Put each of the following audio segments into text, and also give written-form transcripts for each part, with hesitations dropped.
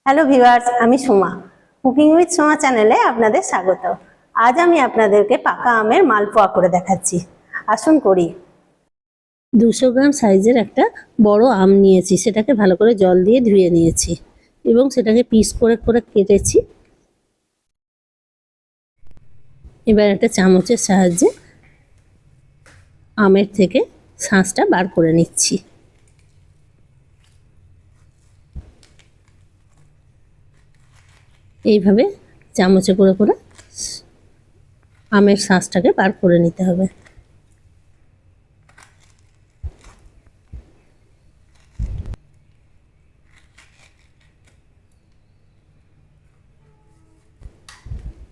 Hello viewers, আমি Soma. Cooking with Soma চ্যানেলে আপনাদের স্বাগত। আজ আমি আপনাদেরকে পাকা আমের মালপোয়া করে দেখাচ্ছি। আসুন করি। 200 গ্রাম সাইজের একটা বড় আম নিয়েছি, সেটাকে ভালো করে জল দিয়ে ধুয়ে নিয়েছি এবং সেটাকে পিস করে করে কেটেছি। এবার একটা চামচের সাহায্যে আমের থেকে শাঁসটা বার করে নিচ্ছি। এইভাবে চামচে করে করে আমের শাঁসটাকে বার করে নিতে হবে।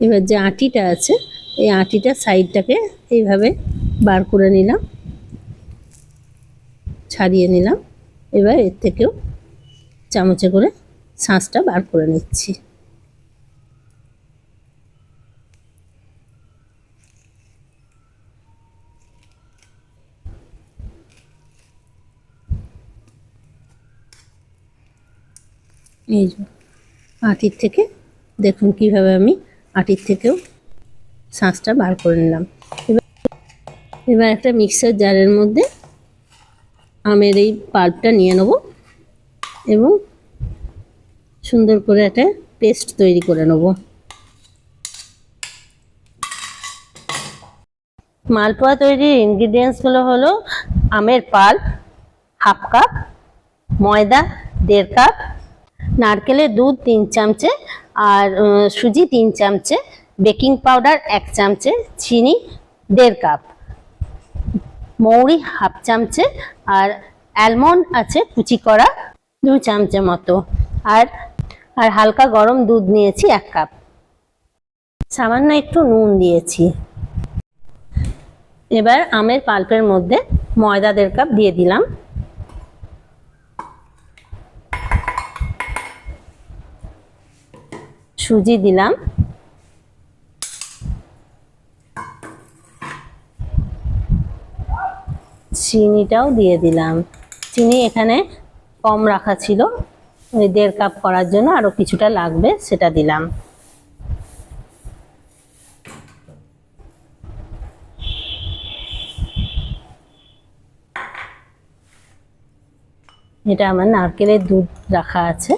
এবার যে আটিটা আছে, এই আটিটা সাইডটাকে এইভাবে বার করে নিলাম, ছাড়িয়ে নিলাম। এবার এর থেকেও চামচে করে শাঁসটা বার করে নিচ্ছি। এই যে আটির থেকে দেখুন কিভাবে আমি আটির থেকেও শাঁসটা বার করে নিলাম। এবার একটা মিক্সার জারের মধ্যে আমের এই পাল্পটা নিয়ে নেব এবং সুন্দর করে একটা পেস্ট তৈরি করে নেব। মালপোয়া তৈরির ইনগ্রিডিয়েন্টসগুলো হলো আমের পাল্প হাফ কাপ, ময়দা 1.5 কাপ, নারকেলের দুধ 3 চামচে, আর সুজি 3 চামচে, বেকিং পাউডার 1 চামচে, চিনি 1.5 কাপ, মৌরি হাফ চামচে, আর অ্যালমন্ড আছে কুচি করা 2 চামচে মতো, আর হালকা গরম দুধ নিয়েছি 1 কাপ, সামান্য একটু নুন দিয়েছি। এবার আমের পাল্পের মধ্যে ময়দা 1.5 কাপ দিয়ে দিলাম, সুজি দিলাম, চিনিটাও দিয়ে দিলাম। চিনি এখানে কম রাখা ছিল, ওই 1.5 কাপ করার জন্য আরো কিছুটা লাগবে, সেটা দিলাম। এটা আমার নারকেলের দুধ রাখা আছে,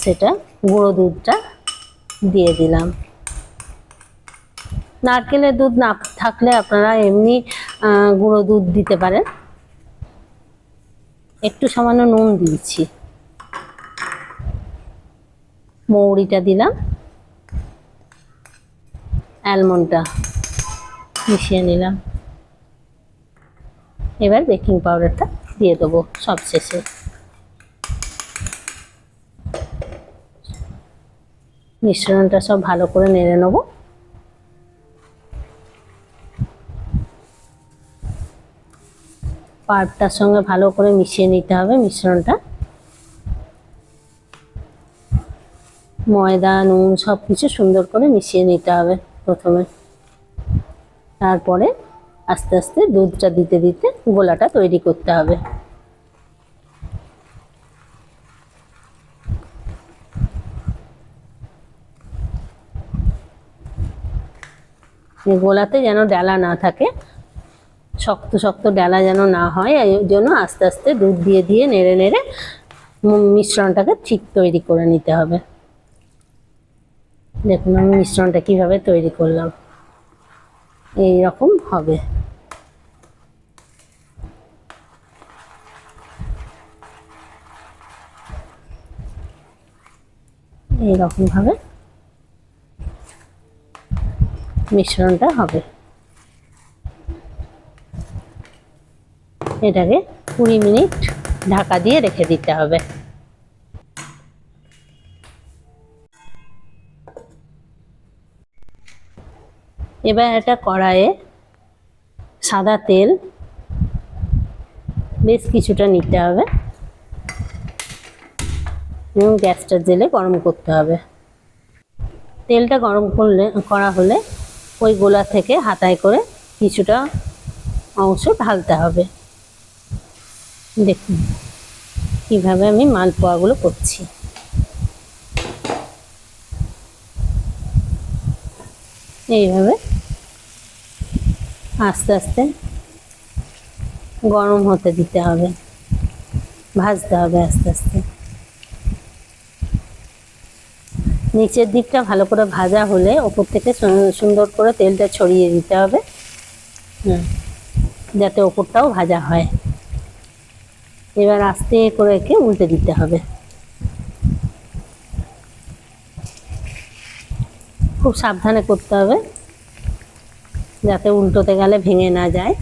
সেটা গুঁড়ো দুধটা দিয়ে দিলাম। নারকেলের দুধ না থাকলে আপনারা এমনি গুঁড়ো দুধ দিতে পারেন। একটু সামান্য নুন দিয়েছি, মৌরিটা দিলাম, অ্যালমন্ডটা মিশিয়ে নিলাম। এবার বেকিং পাউডারটা দিয়ে দেবো সব শেষে। মিশ্রণটা সব ভালো করে নেড়ে নেব। পাল্পটার সঙ্গে ভালো করে মিশিয়ে নিতে হবে মিশ্রণটা। ময়দা নুন সব কিছু সুন্দর করে মিশিয়ে নিতে হবে প্রথমে, তারপরে আস্তে আস্তে দুধটা দিতে দিতে গোলাটা তৈরি করতে হবে। গোলাতে যেন ডালা না থাকে, শক্ত শক্ত ডালা যেন না হয়, এই জন্য আস্তে আস্তে দুধ দিয়ে দিয়ে নেড়ে নেড়ে মিশ্রণটাকে ঠিক তৈরি করে নিতে হবে। দেখুন আমি মিশ্রণটা কিভাবে তৈরি করলাম, এই রকম হবে। এইরকম ভাবে মিশ্রণটা হবে। এটাকে 20 মিনিট ঢাকা দিয়ে রেখে দিতে হবে। এবার একটা কড়াইয়ে সাদা তেল বেশ কিছুটা নিতে হবে এবং গ্যাসটা জেলে গরম করতে হবে। তেলটা গরম করা হলে ওই গোলা থেকে হাতায় করে কিছুটা অংশ ঢালতে হবে। দেখুন কিভাবে আমি মালপোয়াগুলো করছি। এইভাবে আস্তে আস্তে গরম হতে দিতে হবে, ভাজতে হবে আস্তে আস্তে। নিচের দিকটা ভালো করে ভাজা হলে ওপর থেকে সুন্দর করে তেলটা ছড়িয়ে দিতে হবে, যাতে ওপরটাও ভাজা হয়। এবার আস্তে করে একে উল্টে দিতে হবে, খুব সাবধানে করতে হবে যাতে উল্টোতে গেলে ভেঙে না যায়।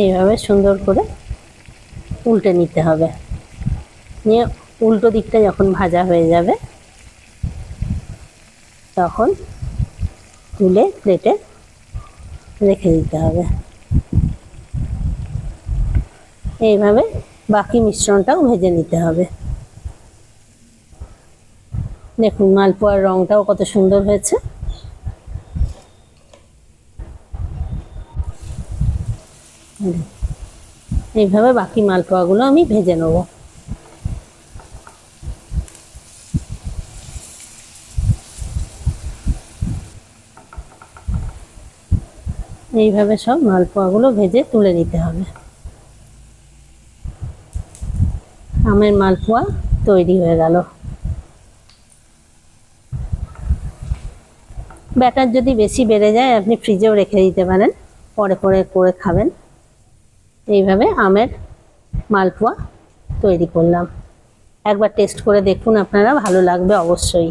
এইভাবে সুন্দর করে উল্টে নিতে হবে, নিয়ে উল্টো দিকটা যখন ভাজা হয়ে যাবে তখন তুলে প্লেটে রেখে দিতে হবে। এইভাবে বাকি মিশ্রণটাও ভেজে নিতে হবে। দেখুন মালপোয়ার রংটাও কত সুন্দর হয়েছে। এইভাবে বাকি মালপোয়াগুলো আমি ভেজে নেব। এইভাবে সব মালপোয়াগুলো ভেজে তুলে নিতে হবে। আমের মালপোয়া তৈরি হয়ে গেল। ব্যাটার যদি বেশি বেড়ে যায় আপনি ফ্রিজেও রেখে দিতে পারেন, পরে পরে করে খাবেন। এইভাবে আমের মালপোয়া তৈরি করলাম। একবার টেস্ট করে দেখুন, আপনারা ভালো লাগবে অবশ্যই।